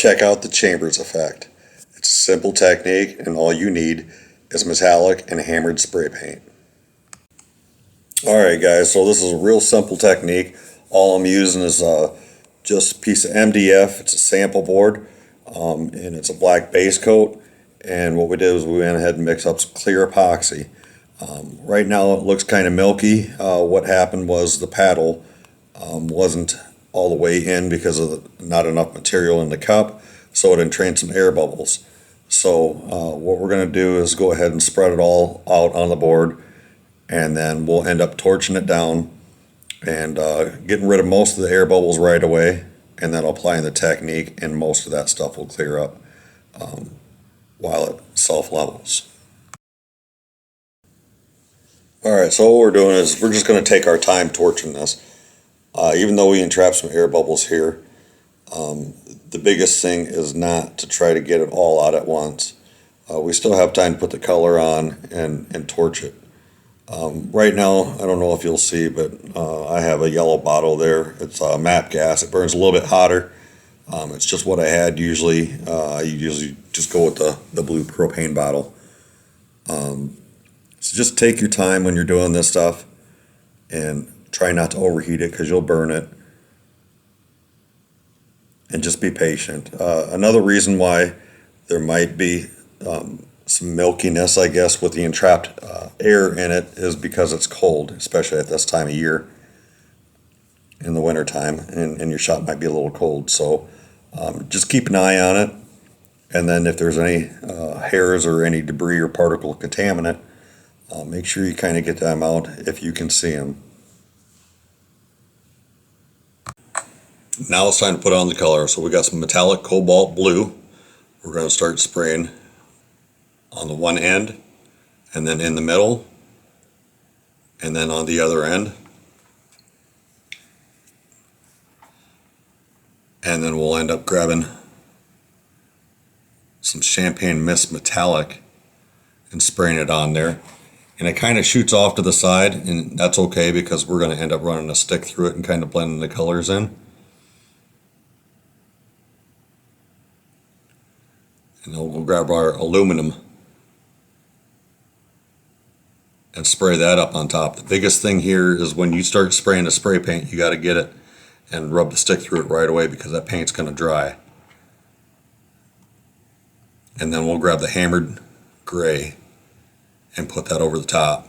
check out the Chambers effect. It's a simple technique, and all you need is metallic and hammered spray paint. Alright guys, so this is a real simple technique. All I'm using is just a piece of MDF. It's a sample board, and it's a black base coat. And what we did was we went ahead and mixed up some clear epoxy. Right now it looks kind of milky. What happened was the paddle wasn't all the way in because of not enough material in the cup, so it entrained some air bubbles. So what we're going to do is go ahead and spread it all out on the board, and then we'll end up torching it down and getting rid of most of the air bubbles right away, and then applying the technique, and most of that stuff will clear up while it self-levels. Alright, so what we're doing is we're just going to take our time torching this. Even though we entrap some air bubbles here, the biggest thing is not to try to get it all out at once. We still have time to put the color on and torch it. Right now, I don't know if you'll see, but I have a yellow bottle there. It's MAP gas. It burns a little bit hotter. It's just what I had usually. I usually just go with the blue propane bottle. So just take your time when you're doing this stuff and try not to overheat it because you'll burn it. And just be patient. Another reason why there might be some milkiness, I guess, with the entrapped air in it is because it's cold, especially at this time of year in the winter time, and your shop might be a little cold. So just keep an eye on it, and then if there's any hairs or any debris or particle contaminant, make sure you kind of get them out if you can see them. Now it's time to put on the color. So we got some metallic cobalt blue. We're going to start spraying on the one end, and then in the middle, and then on the other end. And then we'll end up grabbing some Champagne Mist Metallic and spraying it on there. And it kind of shoots off to the side, and that's okay because we're going to end up running a stick through it and kind of blending the colors in. And then we'll grab our aluminum and spray that up on top. The biggest thing here is when you start spraying the spray paint, you got to get it and rub the stick through it right away because that paint's going to dry. And then we'll grab the hammered gray and put that over the top.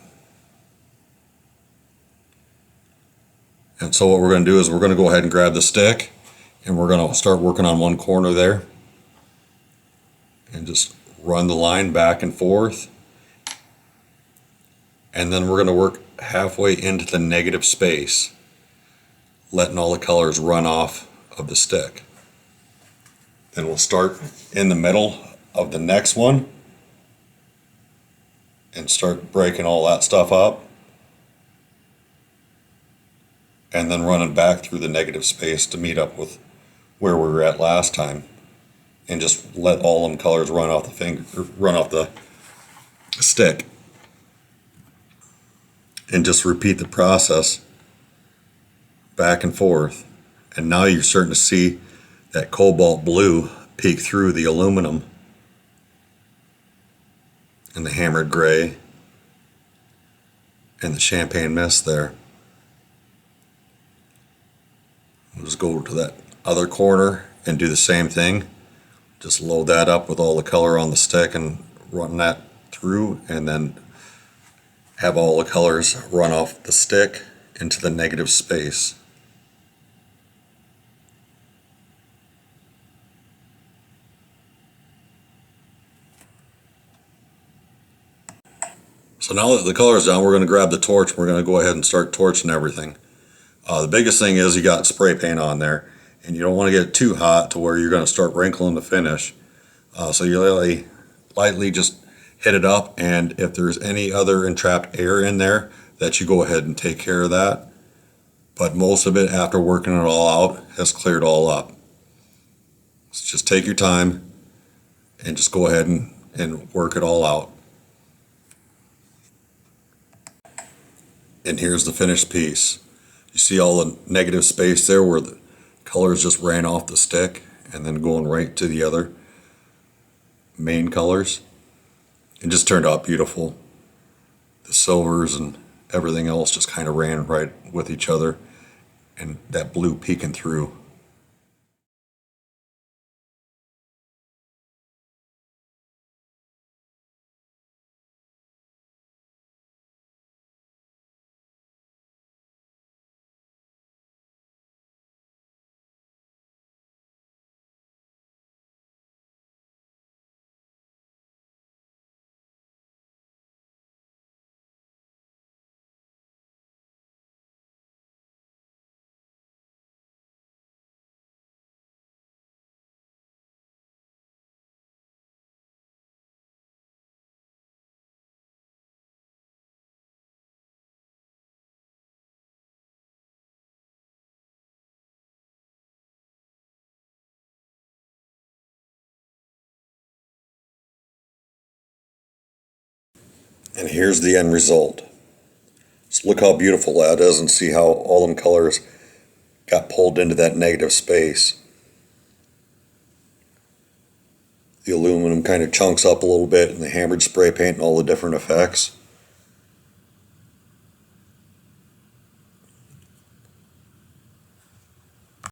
And so what we're going to do is we're going to go ahead and grab the stick, and we're going to start working on one corner there and just run the line back and forth. And then we're going to work halfway into the negative space, letting all the colors run off of the stick. Then we'll start in the middle of the next one and start breaking all that stuff up, and then running back through the negative space to meet up with where we were at last time, and just let all them colors run off the finger, run off the stick, and just repeat the process back and forth. And now you're starting to see that cobalt blue peek through the aluminum and the hammered gray and the Champagne Mist there. We'll just go to that other corner and do the same thing. Just load that up with all the color on the stick and run that through, and then have all the colors run off the stick into the negative space. So now that the color's down, we're going to grab the torch. We're going to go ahead and start torching everything. The biggest thing is you got spray paint on there, and you don't want to get it too hot to where you're going to start wrinkling the finish. So you lightly just hit it up, and if there's any other entrapped air in there, that you go ahead and take care of that. But most of it, after working it all out, has cleared all up. So just take your time and just go ahead and work it all out. And here's the finished piece. You see all the negative space there where the colors just ran off the stick, and then going right to the other main colors. It just turned out beautiful. The silvers and everything else just kind of ran right with each other, and that blue peeking through. And here's the end result. So look how beautiful that is, and see how all them colors got pulled into that negative space. The aluminum kind of chunks up a little bit, and the hammered spray paint and all the different effects.